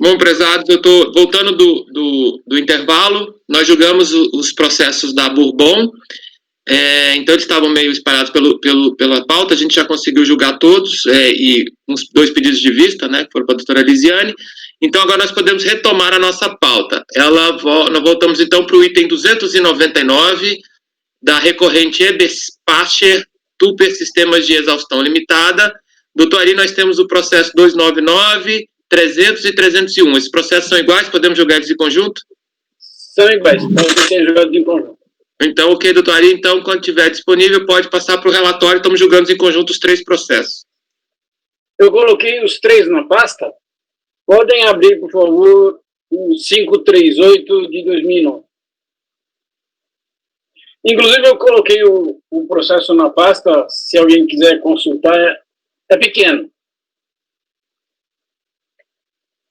Bom, prezados, eu estou voltando do intervalo. Nós julgamos os processos da Bourbon. Então, eles estavam meio espalhados pela pauta. A gente já conseguiu julgar todos, e uns 2 pedidos de vista, né, que foram para a doutora Lisiane. Então, agora nós podemos retomar a nossa pauta. Nós voltamos, então, para o item 299, da recorrente Eberspacher, Tupper Sistemas de Exaustão Limitada. Doutor Ari, nós temos o processo 299, 300 e 301. Esses processos são iguais? Podemos julgar eles em conjunto? São iguais, podem ser julgados em conjunto. Então, ok, doutor Ari, então, quando estiver disponível, pode passar para o relatório. Estamos julgando em conjunto os 3 processos. Eu coloquei os 3 na pasta. Podem abrir, por favor, o 538 de 2009. Inclusive, eu coloquei o processo na pasta, se alguém quiser consultar, é pequeno.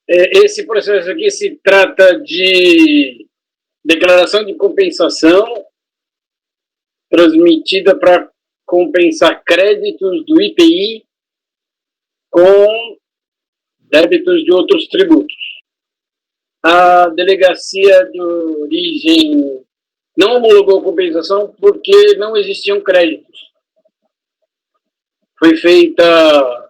Esse processo aqui se trata de declaração de compensação transmitida para compensar créditos do IPI com débitos de outros tributos. A delegacia de origem não homologou compensação porque não existiam créditos. Foi feita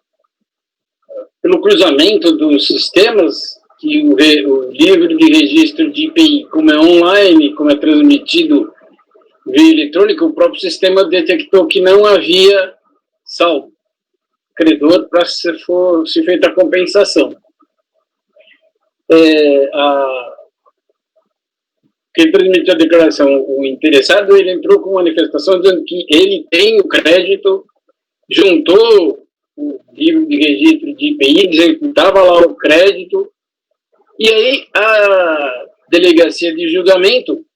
pelo cruzamento dos sistemas, que o livro de registro de IPI, como é online, como é transmitido via eletrônica, o próprio sistema detectou que não havia saldo credor para se feita a compensação. Quem transmitiu a declaração, o interessado, ele entrou com manifestação dizendo que ele tem o crédito, juntou o livro de registro de IPI, dizendo que estava lá o crédito, e aí a delegacia de julgamento,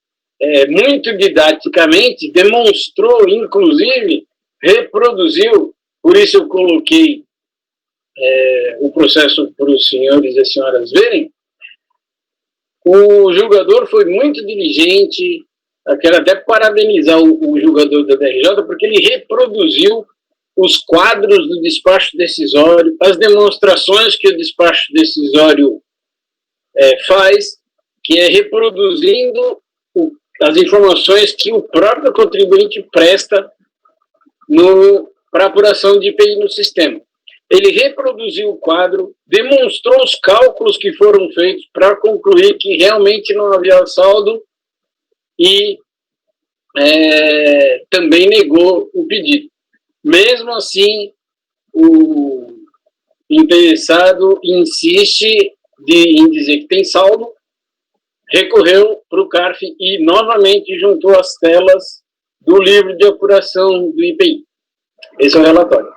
muito didaticamente, demonstrou, inclusive, reproduziu, por isso eu coloquei o processo para os senhores e as senhoras verem. O julgador foi muito diligente, eu quero até parabenizar o julgador da DRJ, porque ele reproduziu os quadros do despacho decisório, as demonstrações que o despacho decisório faz, que é reproduzindo as informações que o próprio contribuinte presta para apuração de IPI no sistema. Ele reproduziu o quadro, demonstrou os cálculos que foram feitos para concluir que realmente não havia saldo e também negou o pedido. Mesmo assim, o interessado insiste em dizer que tem saldo, recorreu para o CARF e novamente juntou as telas do livro de apuração do IPI. Esse é o relatório.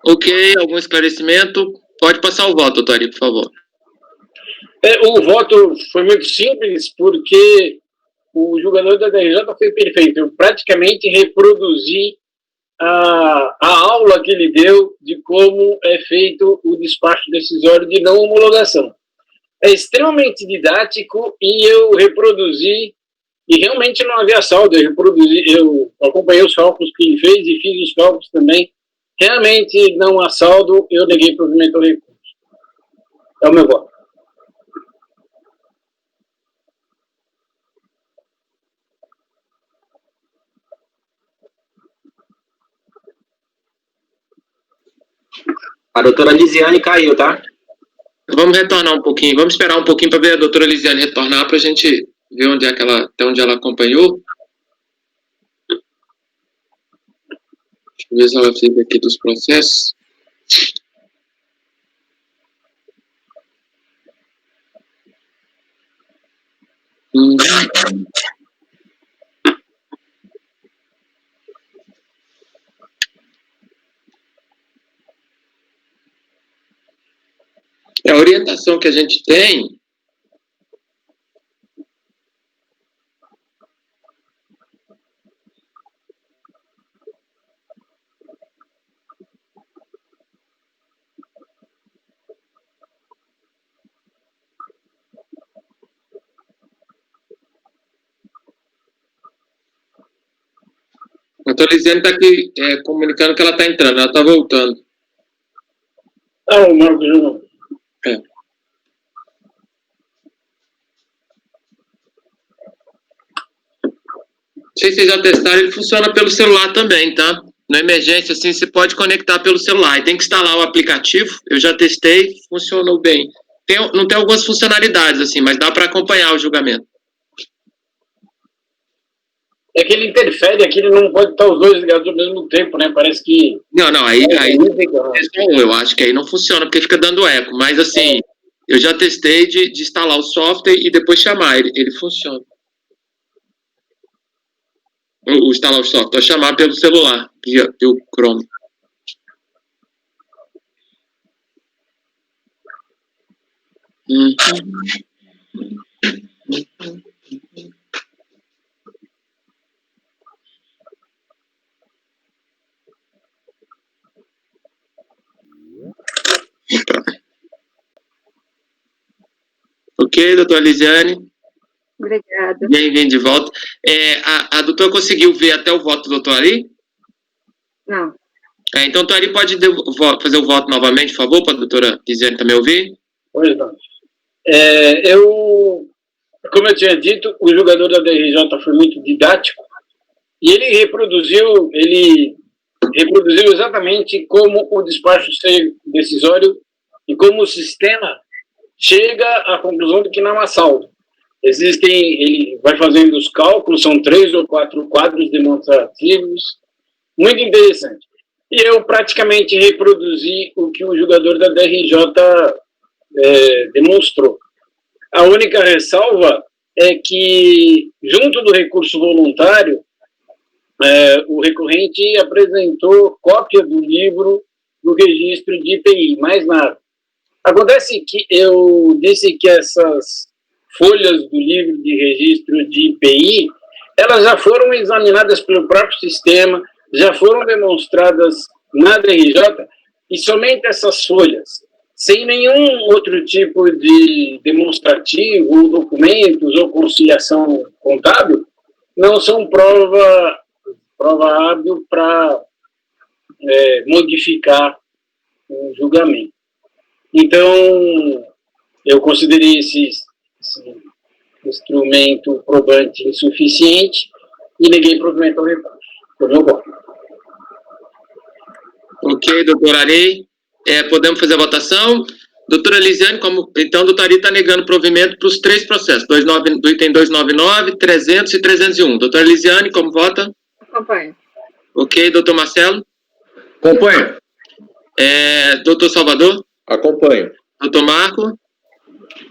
Ok, algum esclarecimento? Pode passar o voto, doutor Ari, por favor. O voto foi muito simples, porque o julgador da DRJ foi perfeito. Eu praticamente reproduzi a aula que ele deu de como é feito o despacho decisório de não homologação. É extremamente didático e eu reproduzi, e realmente não havia saldo. Eu acompanhei os cálculos que ele fez e fiz os cálculos também. Realmente não há saldo, eu neguei provimento ao recurso. É o meu voto. A doutora Lisiane caiu, tá? Vamos retornar um pouquinho, vamos esperar um pouquinho para ver a doutora Lisiane retornar, para a gente ver até onde ela acompanhou. Deixa eu ver se ela fez aqui dos processos. A orientação que a gente tem a doutora Lisiane está aqui comunicando que ela está entrando, ela está voltando. Ah, o Marcos Júnior. É. Não sei se vocês já testaram, ele funciona pelo celular também, tá? Na emergência, assim, você pode conectar pelo celular. E tem que instalar o aplicativo. Eu já testei, funcionou bem. Não tem algumas funcionalidades, assim, mas dá para acompanhar o julgamento. É que ele interfere, aqui ele não pode estar os dois ligados ao mesmo tempo, né? Parece que... Não, aí eu acho que aí não funciona, porque fica dando eco. Mas, assim, eu já testei de instalar o software e depois chamar. Ele funciona. Instalar o software, chamar pelo celular, pelo Chrome. Ok, doutora Lisiane. Obrigada. Bem-vindo de volta. A doutora conseguiu ver até o voto do doutor Ari? Não. Então, doutor Ari, pode fazer o voto novamente, por favor, para a doutora Lisiane também ouvir? Pois não. Como eu tinha dito, o jogador da DRJ foi muito didático e ele reproduziu exatamente como o despacho decisório e como o sistema chega à conclusão de que não há saldo. Ele vai fazendo os cálculos, são 3 ou 4 quadros demonstrativos, muito interessante. E eu praticamente reproduzi o que o jogador da DRJ demonstrou. A única ressalva é que, junto do recurso voluntário, o recorrente apresentou cópia do livro do registro de IPI, mais nada. Acontece que eu disse que essas folhas do livro de registro de IPI, elas já foram examinadas pelo próprio sistema, já foram demonstradas na DRJ, e somente essas folhas, sem nenhum outro tipo de demonstrativo, ou documentos, ou conciliação contábil, não são prova hábil para modificar o julgamento. Então, eu considerei esse instrumento probante insuficiente e neguei provimento ao recurso. Foi meu voto. Ok, doutor Ari. Podemos fazer a votação? Doutora Lisiane, então, doutor Ari está negando provimento para os 3 processos, do item 299, 300 e 301. Doutora Lisiane, como vota? Acompanho. Ok, doutor Marcelo? Acompanho. Doutor Salvador? Acompanho. Doutor Marco?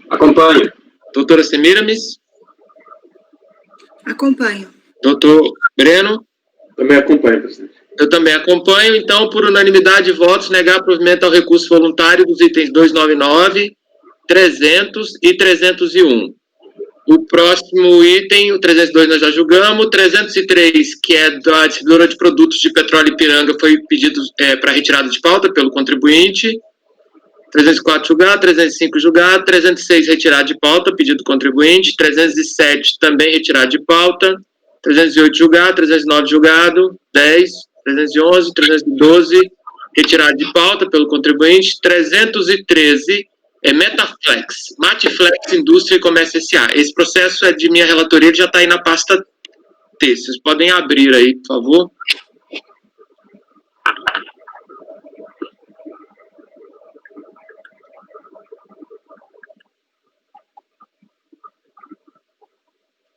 Acompanho. Doutora Semiramis? Acompanho. Doutor Breno? Também acompanho, presidente. Eu também acompanho, então, por unanimidade de votos, negar provimento ao recurso voluntário dos itens 299, 300 e 301. O próximo item, o 302, nós já julgamos. 303, que é da distribuidora de produtos de petróleo Ipiranga, foi pedido para retirada de pauta pelo contribuinte. 304 julgado, 305 julgado, 306 retirado de pauta, pedido do contribuinte. 307 também retirado de pauta. 308 julgado, 309 julgado, 10, 311, 312 retirado de pauta pelo contribuinte. 313 Metaflex, Matiflex Indústria e Comércio S.A. Esse processo é de minha relatoria, ele já está aí na pasta T. Vocês podem abrir aí, por favor.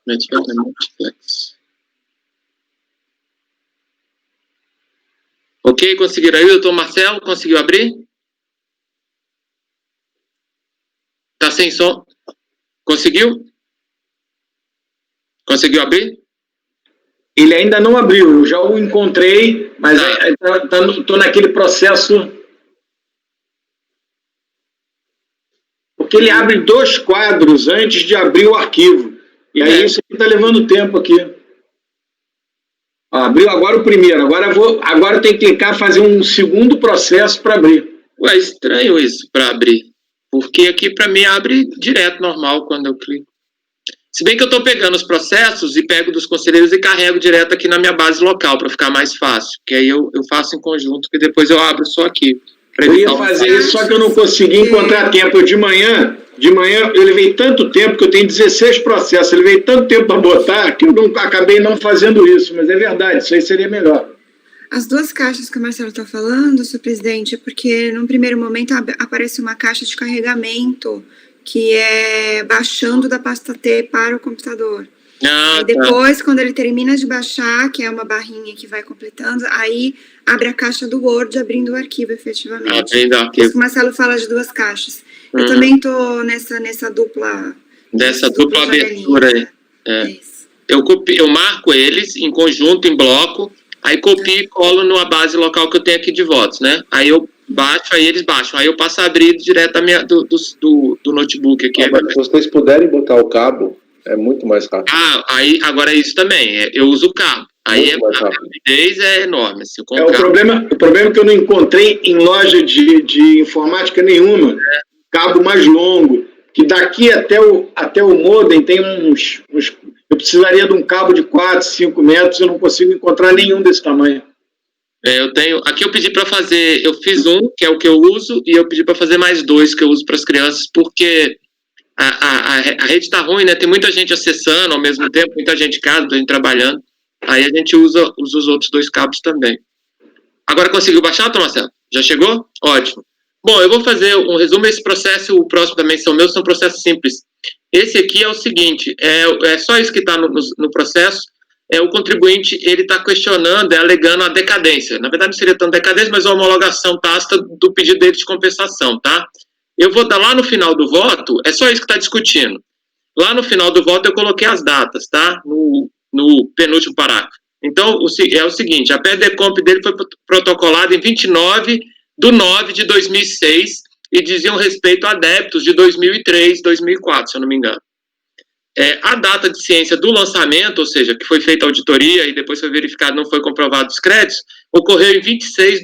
Metaflex. Ok, conseguiram aí, doutor Marcelo? Conseguiu abrir? Tá sem som? Conseguiu? Conseguiu abrir? Ele ainda não abriu, eu já o encontrei, mas estou naquele processo. Porque ele abre 2 quadros antes de abrir o arquivo. E aí isso está levando tempo aqui. Abriu agora o primeiro, agora eu tenho que clicar e fazer um segundo processo para abrir. Ué, estranho isso, para abrir. Porque aqui, para mim, abre direto, normal, quando eu clico. Se bem que eu estou pegando os processos e pego dos conselheiros e carrego direto aqui na minha base local, para ficar mais fácil. Que aí eu faço em conjunto, que depois eu abro só aqui. Eu ia fazer isso, só que eu não consegui encontrar tempo. De manhã eu levei tanto tempo que eu tenho 16 processos. Eu levei tanto tempo para botar que eu acabei não fazendo isso. Mas é verdade, isso aí seria melhor. As duas caixas que o Marcelo está falando, senhor presidente, é porque num primeiro momento aparece uma caixa de carregamento que é baixando da pasta T para o computador. Aí depois, quando ele termina de baixar, que é uma barrinha que vai completando, aí abre a caixa do Word, abrindo o arquivo, efetivamente. Por isso que o Marcelo fala de duas caixas. Eu também estou nessa dupla... Dessa dupla abertura aí. Isso. Eu marco eles em conjunto, em bloco, aí copio e colo numa base local que eu tenho aqui de votos, né? Aí eu baixo, aí eles baixam. Aí eu passo a abrir direto do notebook aqui. Mas se vocês puderem botar o cabo, é muito mais rápido. Agora é isso também. Eu uso o cabo. Aí a rapidez é enorme. Assim, o problema é que eu não encontrei em loja de informática nenhuma cabo mais longo. Que daqui até o modem tem uns... Eu precisaria de um cabo de 4, 5 metros, eu não consigo encontrar nenhum desse tamanho. Eu tenho... Aqui eu pedi para fazer... Eu fiz um, que é o que eu uso, e eu pedi para fazer mais 2, que eu uso para as crianças, porque a rede está ruim, né? Tem muita gente acessando ao mesmo tempo, muita gente em casa, muita gente trabalhando. Aí a gente usa os outros 2 cabos também. Agora conseguiu baixar, Marcelo? Já chegou? Ótimo. Bom, eu vou fazer um resumo. Esse processo, o próximo também são meus, são processos simples. Esse aqui é o seguinte, é só isso que está no processo. O contribuinte, ele está questionando, alegando a decadência. Na verdade, não seria tão decadência, mas a homologação tácita do pedido dele de compensação, tá? Eu vou dar lá no final do voto, é só isso que está discutindo. Lá no final do voto eu coloquei as datas, tá? No penúltimo parágrafo. Então, é o seguinte, a PERDECOMP dele foi protocolada em 29/9/2006 e diziam respeito a débitos de 2003, 2004, se eu não me engano. A data de ciência do lançamento, ou seja, que foi feita a auditoria e depois foi verificado, não foi comprovado os créditos, ocorreu em 26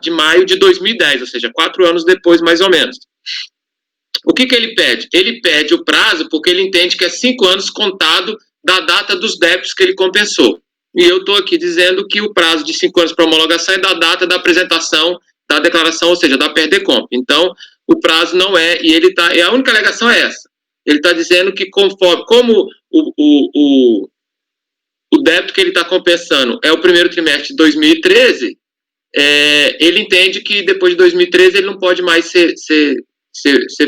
de maio de 2010, ou seja, 4 anos depois, mais ou menos. O que ele pede? Ele pede o prazo porque ele entende que é 5 anos contado da data dos débitos que ele compensou. E eu estou aqui dizendo que o prazo de 5 anos para homologação é da data da apresentação da declaração, ou seja, da PERDECOMP. Então, o prazo não é, e a única alegação é essa. Ele está dizendo que como o débito que ele está compensando é o primeiro trimestre de 2013, ele entende que depois de 2013 ele não pode mais ser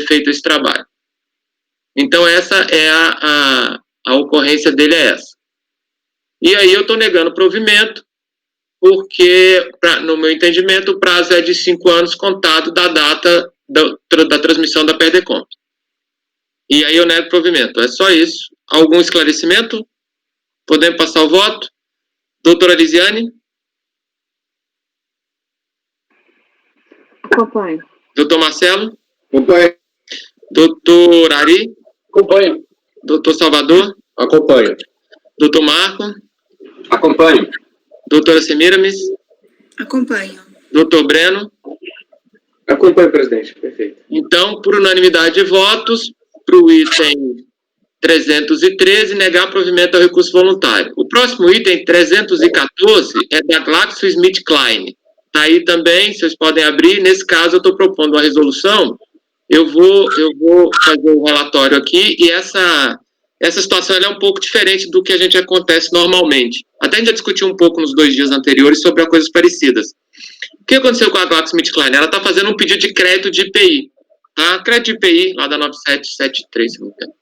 feito esse trabalho. Então, essa é a ocorrência dele é essa. E aí eu estou negando o provimento, porque, no meu entendimento, o prazo é de 5 anos contado da data da transmissão da PERDECOMP. E aí eu nego o provimento. É só isso. Algum esclarecimento? Podemos passar o voto? Doutora Lisiane? Acompanho. Doutor Marcelo? Acompanho. Doutor Ari? Acompanho. Doutor Salvador? Acompanho. Doutor Marco? Acompanho. Doutora Semiramis? Acompanho. Doutor Breno? Acompanho, presidente. Perfeito. Então, por unanimidade de votos, para o item 313, negar provimento ao recurso voluntário. O próximo item, 314, é da GlaxoSmithKline. Está aí também, vocês podem abrir. Nesse caso, eu estou propondo uma resolução. Eu vou fazer o relatório aqui, e essa situação ela é um pouco diferente do que a gente acontece normalmente. Até a gente já discutiu um pouco nos 2 dias anteriores sobre coisas parecidas. O que aconteceu com a GlaxoSmithKline? Ela está fazendo um pedido de crédito de IPI. Tá? Crédito de IPI, lá da 9773, se não me engano.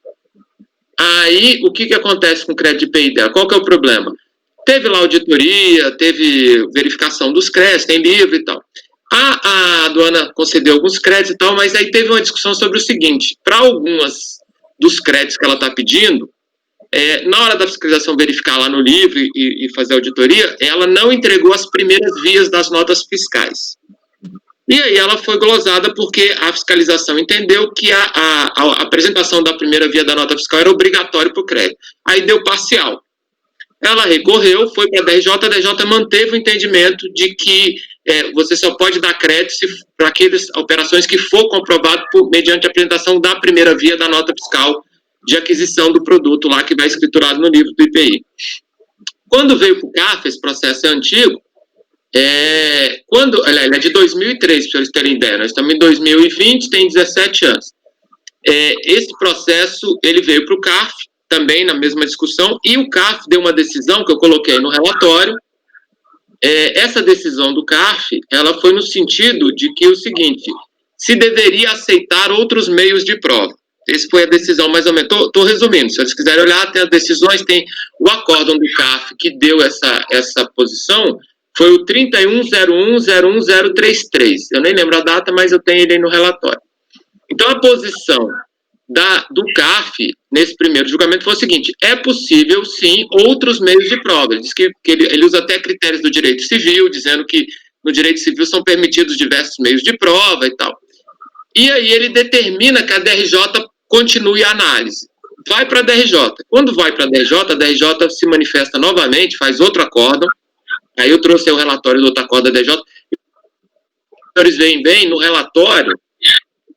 Aí, o que acontece com o crédito de IPI dela? Qual que é o problema? Teve lá auditoria, teve verificação dos créditos, tem livro e tal. A aduana concedeu alguns créditos e tal, mas aí teve uma discussão sobre o seguinte: para algumas dos créditos que ela está pedindo, na hora da fiscalização verificar lá no livro e fazer a auditoria, ela não entregou as primeiras vias das notas fiscais. E aí ela foi glosada porque a fiscalização entendeu que a apresentação da primeira via da nota fiscal era obrigatória para o crédito. Aí deu parcial. Ela recorreu, foi para a DRJ manteve o entendimento de que você só pode dar crédito para aquelas operações que for comprovado mediante a apresentação da primeira via da nota fiscal de aquisição do produto lá que vai escriturado no livro do IPI. Quando veio para o CAF, esse processo é antigo, Ele é de 2003, para vocês terem ideia. Nós estamos em 2020, tem 17 anos. Esse processo, ele veio para o CARF, também na mesma discussão, e o CARF deu uma decisão que eu coloquei no relatório. Essa decisão do CARF, ela foi no sentido de que o seguinte, se deveria aceitar outros meios de prova. Essa foi a decisão, mais ou menos. Estou resumindo, se vocês quiserem olhar, tem as decisões, tem o acórdão do CARF que deu essa posição, foi o 3101-01033. Eu nem lembro a data, mas eu tenho ele aí no relatório. Então, a posição do CARF, nesse primeiro julgamento, foi o seguinte, é possível, sim, outros meios de prova. Ele diz que ele usa até critérios do direito civil, dizendo que no direito civil são permitidos diversos meios de prova e tal. E aí ele determina que a DRJ continue a análise. Vai para a DRJ. Quando vai para a DRJ se manifesta novamente, faz outro acórdão. Aí eu trouxe o relatório do outro acórdão da DRJ. Os senhores veem bem, no relatório,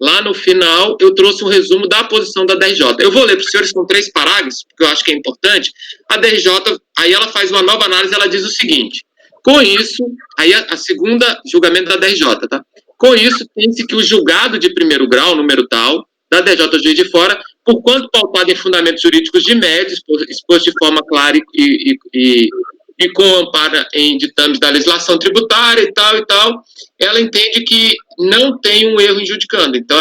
lá no final, eu trouxe um resumo da posição da DRJ. Eu vou ler para os senhores com 3 parágrafos, porque eu acho que é importante. A DRJ, aí ela faz uma nova análise, ela diz o seguinte, com isso, aí a segunda julgamento da DRJ, tá? Com isso, tem-se que o julgado de primeiro grau, número tal, da DRJ Juiz de Fora, por quanto pautado em fundamentos jurídicos de médio, exposto de forma clara e com amparo em ditames da legislação tributária e tal, ela entende que não tem um erro em judicando. Então,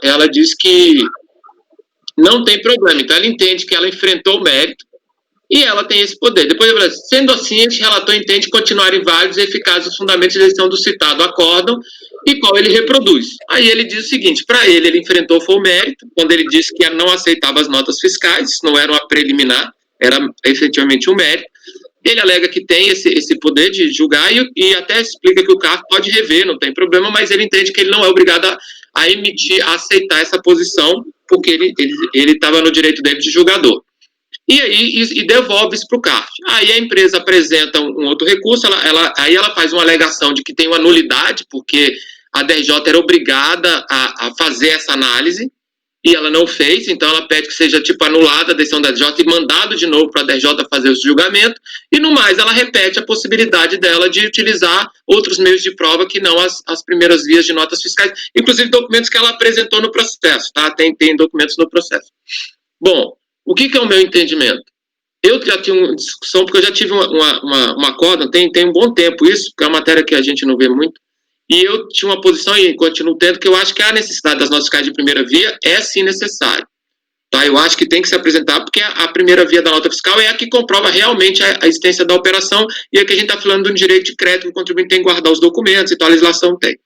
ela diz que não tem problema. Então, ela entende que ela enfrentou o mérito e ela tem esse poder. Depois, sendo assim, este relator entende continuarem válidos e eficazes os fundamentos de eleição do citado acórdão e qual ele reproduz. Aí ele diz o seguinte, para ele enfrentou foi o mérito, quando ele disse que não aceitava as notas fiscais, isso não era uma preliminar, era efetivamente um mérito. Ele alega que tem esse poder de julgar e até explica que o CARF pode rever, não tem problema, mas ele entende que ele não é obrigado a aceitar essa posição, porque ele estava no direito dele de julgador. E aí devolve isso para o CARF. Aí a empresa apresenta um outro recurso, aí ela faz uma alegação de que tem uma nulidade, porque a DRJ era obrigada a fazer essa análise, e ela não fez, então ela pede que seja anulada a decisão da DRJ e mandado de novo para a DRJ fazer o julgamento, e no mais ela repete a possibilidade dela de utilizar outros meios de prova que não as primeiras vias de notas fiscais, inclusive documentos que ela apresentou no processo, tá? Tem documentos no processo. Bom, o que é o meu entendimento? Eu já tive uma discussão, porque eu já tive uma acórdão, tem um bom tempo isso, porque é uma matéria que a gente não vê muito, e eu tinha uma posição, e continuo tendo, que eu acho que a necessidade das notas fiscais de primeira via é sim necessário. Tá? Eu acho que tem que se apresentar, porque a primeira via da nota fiscal é a que comprova realmente a existência da operação, e aqui a gente está falando de um direito de crédito, que o contribuinte tem que guardar os documentos, então a legislação tem.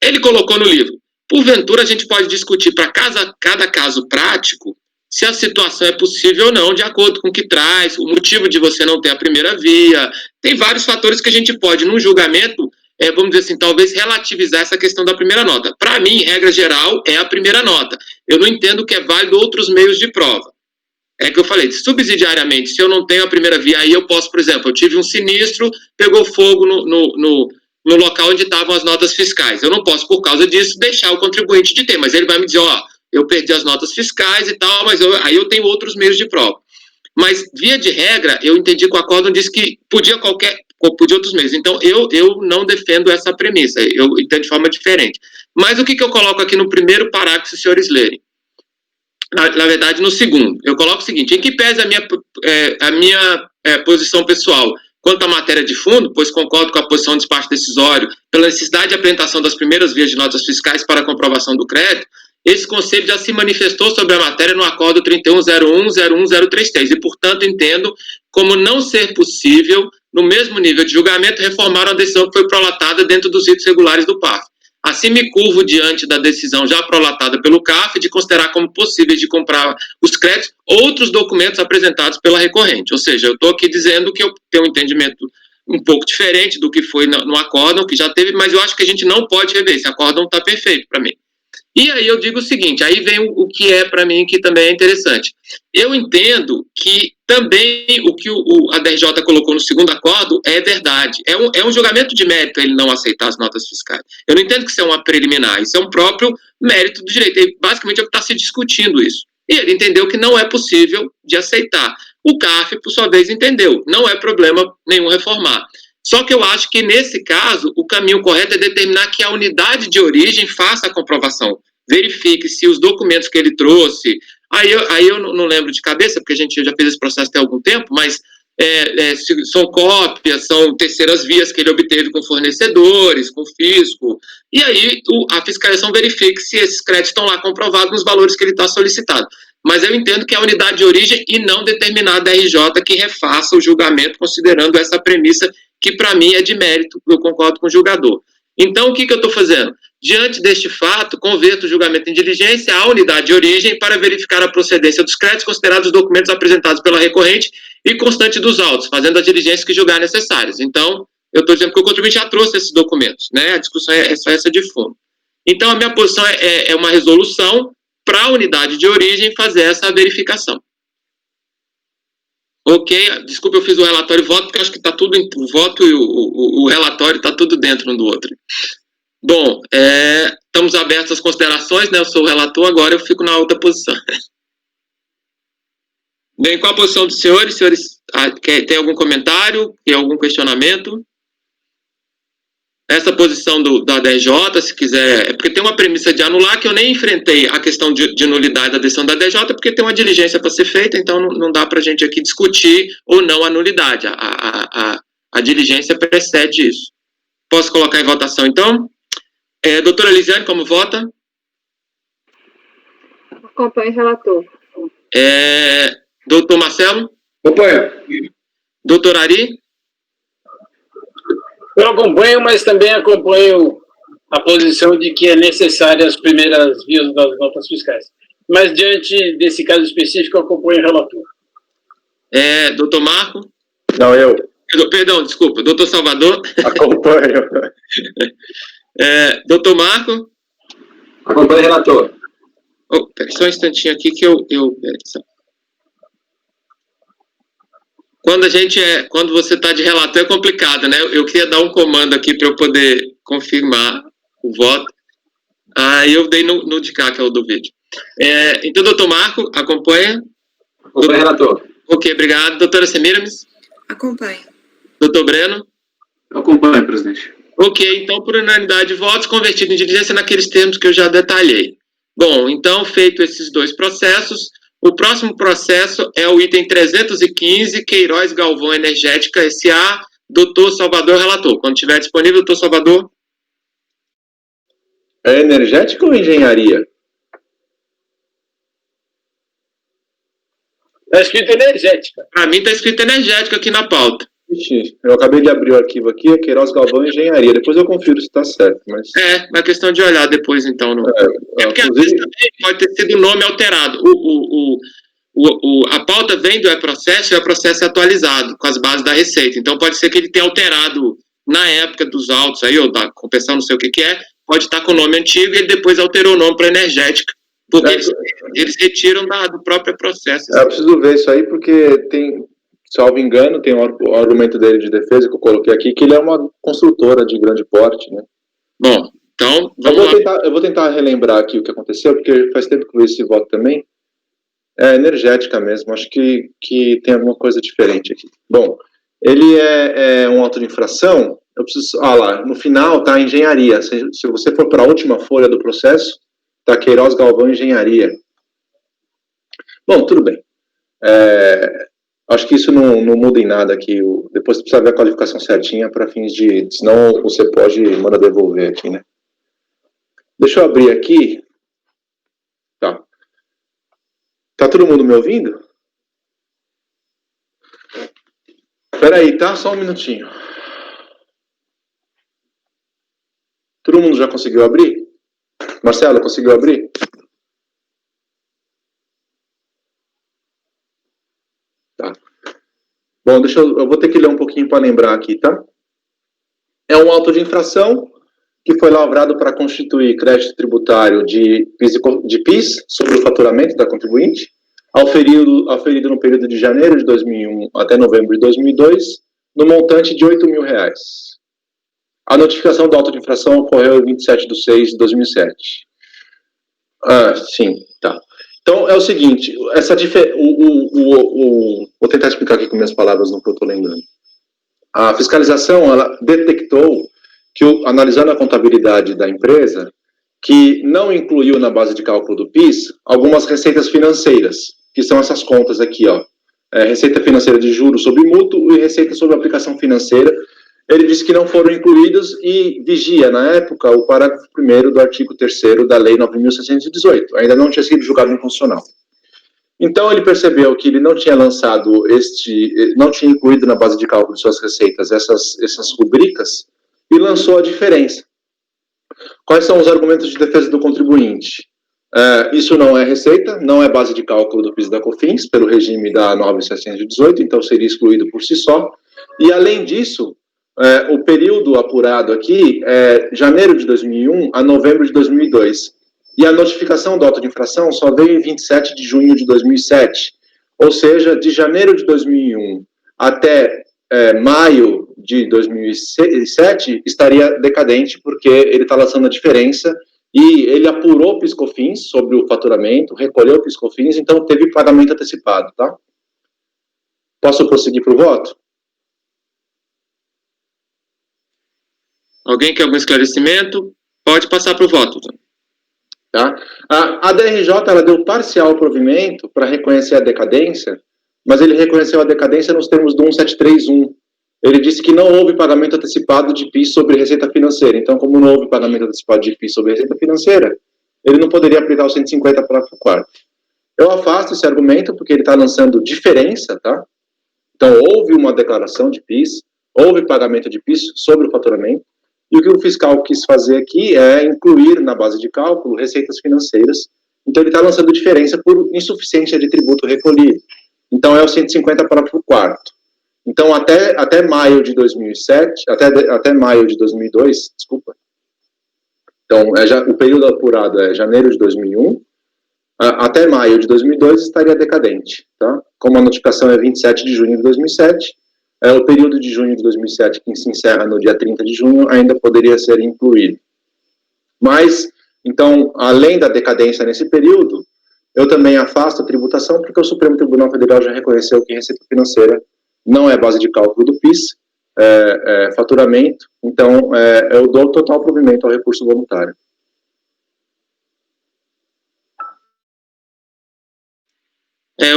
Ele colocou no livro, porventura a gente pode discutir para cada caso prático, se a situação é possível ou não, de acordo com o que traz, o motivo de você não ter a primeira via, tem vários fatores que a gente pode, num julgamento, vamos dizer assim, talvez relativizar essa questão da primeira nota. Para mim, regra geral, é a primeira nota. Eu não entendo que é válido outros meios de prova. É que eu falei, subsidiariamente, se eu não tenho a primeira via, aí eu posso, por exemplo, eu tive um sinistro, pegou fogo no local onde estavam as notas fiscais. Eu não posso, por causa disso, deixar o contribuinte de ter, mas ele vai me dizer, eu perdi as notas fiscais e tal, mas aí eu tenho outros meios de prova. Mas, via de regra, eu entendi que o acórdão disse que podia outros meios. Então, eu não defendo essa premissa, eu entendo de forma diferente. Mas o que eu coloco aqui no primeiro parágrafo, se os senhores lerem? Na verdade, no segundo. Eu coloco o seguinte, em que pese a minha posição pessoal quanto à matéria de fundo, pois concordo com a posição do despacho decisório, pela necessidade de apresentação das primeiras vias de notas fiscais para a comprovação do crédito, esse conselho já se manifestou sobre a matéria no acordo 3101-01033 e, portanto, entendo como não ser possível, no mesmo nível de julgamento, reformar uma decisão que foi prolatada dentro dos ritos regulares do PAF. Assim, me curvo diante da decisão já prolatada pelo CAF de considerar como possíveis de comprar os créditos outros documentos apresentados pela recorrente. Ou seja, eu estou aqui dizendo que eu tenho um entendimento um pouco diferente do que foi no acórdão, que já teve, mas eu acho que a gente não pode rever. Esse acórdão está perfeito para mim. E aí eu digo o seguinte, aí vem o que é para mim que também é interessante. Eu entendo que também o que a DRJ colocou no segundo acordo é verdade. É um julgamento de mérito ele não aceitar as notas fiscais. Eu não entendo que isso é uma preliminar, isso é um próprio mérito do direito. E basicamente é o que está se discutindo isso. E ele entendeu que não é possível de aceitar. O CAF, por sua vez, entendeu. Não é problema nenhum reformar. Só que eu acho que, nesse caso, o caminho correto é determinar que a unidade de origem faça a comprovação. Verifique se os documentos que ele trouxe... Aí eu não lembro de cabeça, porque a gente já fez esse processo tem algum tempo, mas se são cópias, são terceiras vias que ele obteve com fornecedores, com fisco, e aí a fiscalização verifique se esses créditos estão lá comprovados nos valores que ele está solicitado. Mas eu entendo que é a unidade de origem e não determinada RJ que refaça o julgamento, considerando essa premissa que, para mim, é de mérito, eu concordo com o julgador. Então, o que eu estou fazendo? Diante deste fato, converto o julgamento em diligência à unidade de origem para verificar a procedência dos créditos, considerados os documentos apresentados pela recorrente e constante dos autos, fazendo as diligências que julgar necessárias. Então, eu estou dizendo que o contribuinte já trouxe esses documentos, né? A discussão é só essa de fundo. Então, a minha posição é uma resolução para a unidade de origem fazer essa verificação. Ok, desculpa, eu fiz o relatório e voto, porque acho que está tudo, o voto e o relatório está tudo dentro um do outro. Bom, estamos abertos às considerações, né? Eu sou o relator, agora eu fico na outra posição. Bem, qual a posição dos senhores? Senhores, tem algum comentário? Tem algum questionamento? Essa posição da DJ, se quiser, porque tem uma premissa de anular que eu nem enfrentei a questão de nulidade da decisão da DJ, porque tem uma diligência para ser feita, então não dá para a gente aqui discutir ou não a nulidade. A diligência precede isso. Posso colocar em votação, então? Doutora Elisiane, como vota? Acompanho o relator. Doutor Marcelo? Acompanho. Doutor Ari? Eu acompanho, mas também acompanho a posição de que é necessária as primeiras vias das notas fiscais. Mas, diante desse caso específico, eu acompanho o relator. Doutor Marco? Não, eu. Perdão, desculpa. Doutor Salvador? Acompanho. Doutor Marco? Acompanho o relator. Pera só um instantinho aqui que eu Quando você está de relator é complicado, né? Eu queria dar um comando aqui para eu poder confirmar o voto. Aí eu dei no de cá, que é o do vídeo. Então, doutor Marco, acompanha? Acompanho o relator. Ok, obrigado. Doutora Semiramis? Acompanho. Doutor Breno? Acompanho, presidente. Ok, então, por unanimidade de votos, convertido em diligência naqueles termos que eu já detalhei. Bom, então, feito esses dois processos, o próximo processo é o item 315, Queiroz Galvão Energética S.A., doutor Salvador, relator. Quando estiver disponível, doutor Salvador. É energética ou engenharia? Está escrito energética. Para mim está escrito energética aqui na pauta. Ixi, eu acabei de abrir o arquivo aqui, é Queiroz Galvão Engenharia. Depois eu confiro se está certo, mas... É questão de olhar depois, então. Porque às vezes também pode ter sido o nome alterado. A pauta vem do e-processo e o e-processo é atualizado com as bases da Receita. Então pode ser que ele tenha alterado na época dos autos aí, ou da compensação, não sei o que é, pode estar com o nome antigo e ele depois alterou o nome para energética. Porque eles retiram do próprio processo. Eu preciso ver isso aí, porque tem, salvo engano, tem o argumento dele de defesa que eu coloquei aqui, que ele é uma construtora de grande porte, né? Bom, então, vamos lá. Eu vou tentar relembrar aqui o que aconteceu, porque faz tempo que eu vi esse voto também. É energética mesmo, acho que tem alguma coisa diferente aqui. Bom, ele é um auto de infração, eu preciso... lá, no final tá engenharia. Se você for para a última folha do processo, tá Queiroz Galvão Engenharia. Bom, tudo bem. Acho que isso não muda em nada aqui. Depois você precisa ver a qualificação certinha para fins de... Senão você pode mandar devolver aqui, né? Deixa eu abrir aqui. Tá. Tá todo mundo me ouvindo? Peraí, tá? Só um minutinho. Todo mundo já conseguiu abrir? Marcelo, conseguiu abrir? Tá. Bom, eu vou ter que ler um pouquinho para lembrar aqui, tá? É um auto de infração que foi lavrado para constituir crédito tributário de PIS sobre o faturamento da contribuinte, auferido no período de janeiro de 2001 até novembro de 2002, no montante de R$8.000. A notificação do auto de infração ocorreu em 27/6 de 2007. Sim, tá. Então, é o seguinte, vou tentar explicar aqui com minhas palavras no que eu estou lembrando. a fiscalização, ela detectou que, analisando a contabilidade da empresa, que não incluiu na base de cálculo do PIS algumas receitas financeiras, que são essas contas aqui, ó. Receita financeira de juros sobre mútuo e receita sobre aplicação financeira. Ele disse que não foram incluídos e vigia, na época, o parágrafo 1º do artigo 3º da Lei 9.618. Ainda não tinha sido julgado inconstitucional. Então, ele percebeu que ele não tinha lançado não tinha incluído na base de cálculo de suas receitas essas rubricas e lançou a diferença. Quais são os argumentos de defesa do contribuinte? Isso não é receita, não é base de cálculo do PIS e da COFINS, pelo regime da 9.618, então seria excluído por si só. E, além disso, o período apurado aqui é janeiro de 2001 a novembro de 2002. E a notificação do auto de infração só veio em 27 de junho de 2007. Ou seja, de janeiro de 2001 até maio de 2007 estaria decadente, porque ele está lançando a diferença e ele apurou o PIS/COFINS sobre o faturamento, recolheu o PIS/COFINS, então teve pagamento antecipado, tá? Posso prosseguir para o voto? Alguém quer algum esclarecimento? Pode passar para o voto. Tá? A DRJ, ela deu parcial provimento para reconhecer a decadência, mas ele reconheceu a decadência nos termos do 1731. Ele disse que não houve pagamento antecipado de PIS sobre receita financeira. Então, como não houve pagamento antecipado de PIS sobre receita financeira, ele não poderia aplicar o 150 parágrafo 4º. Eu afasto esse argumento porque ele está lançando diferença, tá? Então, houve uma declaração de PIS, houve pagamento de PIS sobre o faturamento, e o que o fiscal quis fazer aqui é incluir na base de cálculo receitas financeiras. Então, ele está lançando diferença por insuficiência de tributo recolhido. Então, é o 150 parágrafo 4º. Então, até maio de 2007, até maio de 2002, desculpa. Então, o período apurado é janeiro de 2001, até maio de 2002 estaria decadente, tá? Como a notificação é 27 de junho de 2007, o período de junho de 2007, que se encerra no dia 30 de junho, ainda poderia ser incluído. Mas, então, além da decadência nesse período, eu também afasto a tributação, porque o Supremo Tribunal Federal já reconheceu que receita financeira não é base de cálculo do PIS, faturamento, então eu dou total provimento ao recurso voluntário.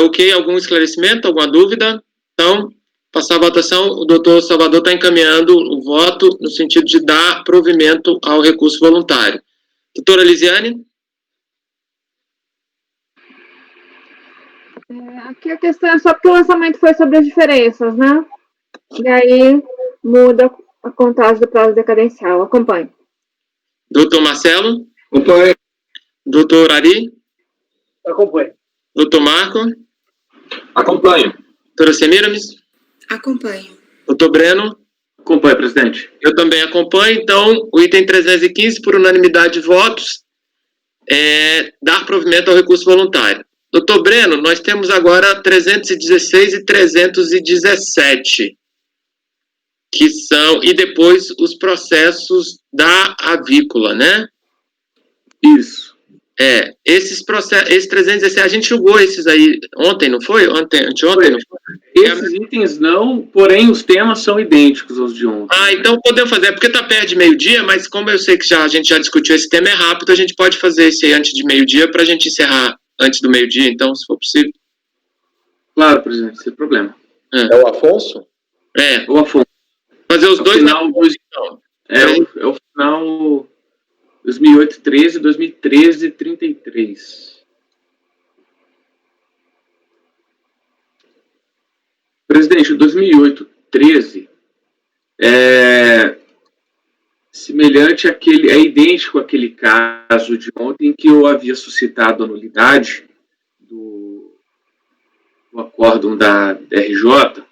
Ok, algum esclarecimento, alguma dúvida? Então, passar a votação, o doutor Salvador está encaminhando o voto no sentido de dar provimento ao recurso voluntário. Doutora Lisiane? Aqui a questão é só porque o lançamento foi sobre as diferenças, né? E aí muda a contagem do prazo decadencial. Acompanhe. Doutor Marcelo? Acompanhe. Doutor Ari? Acompanhe. Doutor Marco? Acompanho. Doutora Semiramis? Acompanho. Doutor Breno? Acompanho, presidente. Eu também acompanho. Então, o item 315, por unanimidade de votos, dar provimento ao recurso voluntário. Doutor Breno, nós temos agora 316 e 317, que são, e depois os processos da avícola, né? Isso. Esses processos, esses 317, a gente julgou esses aí ontem, não foi? Anteontem, não foi? Esses itens não, porém os temas são idênticos aos de ontem. Então podemos fazer, porque está perto de meio-dia, mas como eu sei que a gente já discutiu esse tema, é rápido, a gente pode fazer esse aí antes de meio-dia para a gente encerrar antes do meio-dia, então, se for possível. Claro, presidente, sem problema. É o Afonso? O Afonso. Fazer os dois final, então. o final 2008-13, 2013-33. Presidente, o 2008-13 é semelhante àquele, é idêntico àquele caso de ontem em que eu havia suscitado a nulidade do acórdão da RJ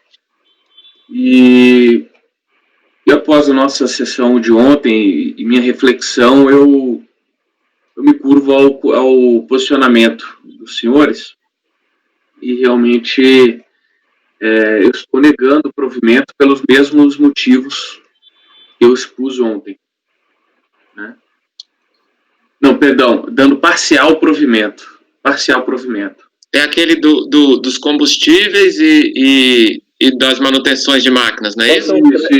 e após a nossa sessão de ontem e minha reflexão, eu me curvo ao posicionamento dos senhores e realmente eu estou negando o provimento pelos mesmos motivos que eu expus ontem. Né? Não, perdão, dando parcial provimento. Parcial provimento. É aquele dos combustíveis e e das manutenções de máquinas, não é Quais isso?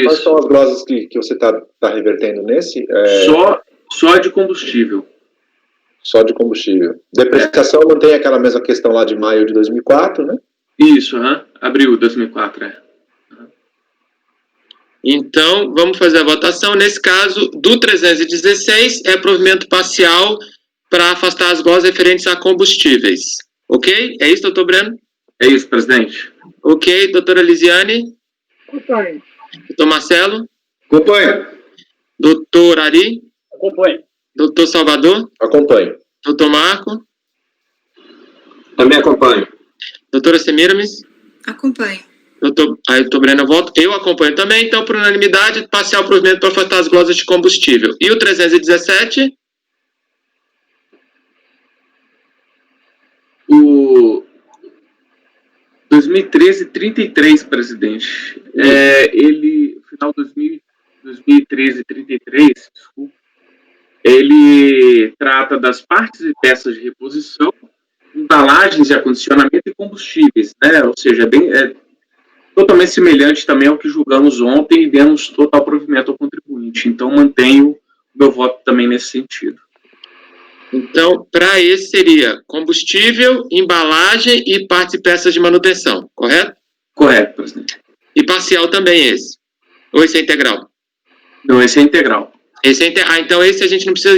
quais são as glosas que você está revertendo nesse? Só de combustível. Só de combustível. Depreciação mantém aquela mesma questão lá de maio de 2004, né? Isso, abril de 2004, Então, vamos fazer a votação. Nesse caso, do 316 é provimento parcial para afastar as glosas referentes a combustíveis. Ok? É isso, doutor Breno? É isso, presidente. Ok, doutora Lisiane? Acompanho. Doutor Marcelo? Acompanho. Doutor Ari? Acompanho. Doutor Salvador? Acompanho. Doutor Marco? Também acompanho. Doutora Semiramis? Acompanho. Doutor Breno, eu voto. Eu acompanho também, então, por unanimidade, parcial provimento para afastar as glosas de combustível. E o 317? O 2013-33, presidente. Ele, final 2013-33, desculpa, ele trata das partes e peças de reposição, embalagens de acondicionamento e combustíveis, né? Ou seja, totalmente semelhante também ao que julgamos ontem e demos total provimento ao contribuinte. Então, mantenho o meu voto também nesse sentido. Então, para esse seria combustível, embalagem e partes e peças de manutenção, correto? Correto, presidente. E parcial também esse? Ou esse é integral? Não, esse é integral. Então esse a gente não precisa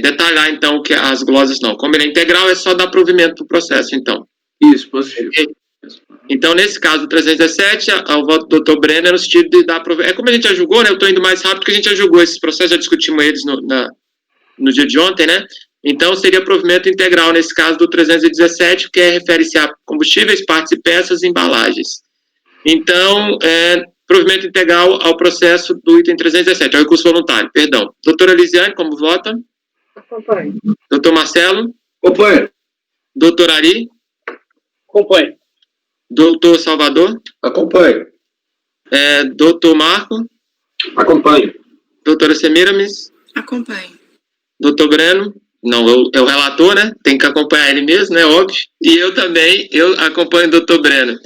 detalhar, então, que as glosas não. Como ele é integral, é só dar provimento para o processo, então. Isso, positivo. Okay. Então, nesse caso, o 317, o voto do doutor Breno é no sentido de dar provimento. É como a gente já julgou, né? Eu estou indo mais rápido porque a gente já julgou esses processos, já discutimos eles no dia de ontem, né? Então, seria provimento integral, nesse caso, do 317, que refere-se a combustíveis, partes e peças e embalagens. Então, provimento integral ao processo do item 317, ao recurso voluntário, perdão. Doutora Lisiane, como vota? Acompanho. Doutor Marcelo? Acompanho. Doutor Ari? Acompanho. Doutor Salvador? Acompanho. Doutor Marco? Acompanho. Doutora Semiramis? Acompanho. Doutor Breno? Não, é o relator, né? Tem que acompanhar ele mesmo, né? Óbvio. E eu também, eu acompanho o doutor Breno.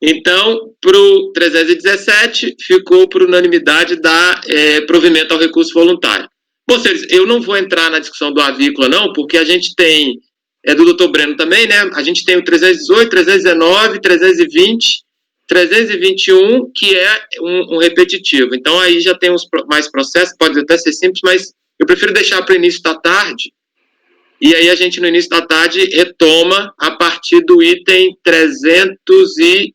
Então, para o 317, ficou por unanimidade dar provimento ao recurso voluntário. Bom, senhores, eu não vou entrar na discussão do avícola, não, porque a gente tem, do doutor Breno também, né? A gente tem o 318, 319, 320, 321, que é um repetitivo. Então, aí já tem mais processos, pode até ser simples, mas eu prefiro deixar para o início da tarde, e aí a gente, no início da tarde, retoma a partir do item 318.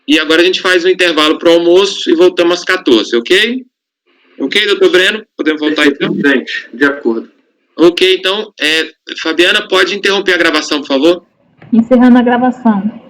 E agora a gente faz um intervalo para o almoço e voltamos às 14, ok? Ok, doutor Breno? Podemos voltar então? Presidente, de acordo. Ok, então, Fabiana, pode interromper a gravação, por favor? Encerrando a gravação.